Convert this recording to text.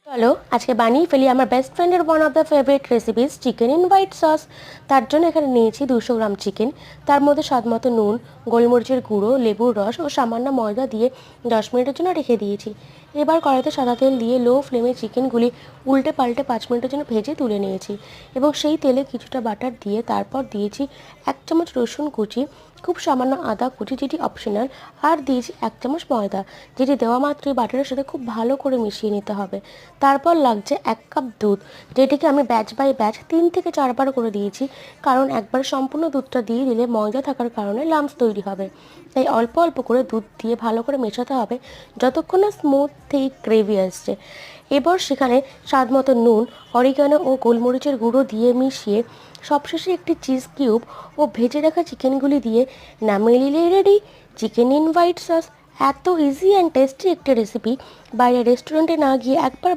চলো আজকে বানিয়ে ফেলি আমার বেস্ট ফ্রেন্ডের one of the favourite recipes chicken in white sauce. তার জন্য এখানে নিয়েছি 200 গ্রাম চিকেন, তার মধ্যে স্বাদমতো নুন, গোলমরিচের গুঁড়ো, লেবুর রস ও সামান্য ময়দা দিয়ে 10 মিনিটের জন্য রেখে দিয়েছি। এবার কড়াইতে সাদা তেল দিয়ে লো ফ্লেমে চিকেনগুলি উল্টে পাল্টে 5 মিনিটের জন্য ভেজে তুলে নিয়েছি এবং সেই তেলে কিছুটা বাটার দিয়ে তারপর দিয়েছি 1 চামচ রসুন কুচি, খুব সামান্য আদা কুচি যেটি অপশনাল, আর দিয়েছি 1 চামচ ময়দা যেটি দেওয়া মাত্রই বাটারের সাথে খুব ভালো করে মিশিয়ে নিতে হবে। তারপর লাগছে 1 কাপ দুধ, যেটিকে আমি ব্যাচ বাই ব্যাচ 3 থেকে 4 বার করে দিয়েছি, কারণ একবার সম্পূর্ণ দুধটা দিয়ে দিলে ময়দা থাকার কারণে লাম্পস তৈরি হবে। তাই অল্প অল্প করে দুধ দিয়ে ভালো করে মেশাতে হবে যতক্ষণ না স্মুথ থিক গ্রেভি আসছে। এবার সেখানে স্বাদমতো নুন, অরিগানো ও গোলমরিচের গুঁড়ো দিয়ে মিশিয়ে সবশেষে একটি চিজ কিউব ও ভেজে রাখা চিকেনগুলি দিয়ে নামিয়ে নিলেই ready chicken in white sauce. এত ইজি অ্যান্ড টেস্টি একটি রেসিপি, বাইরে রেস্টুরেন্টে না গিয়ে একবার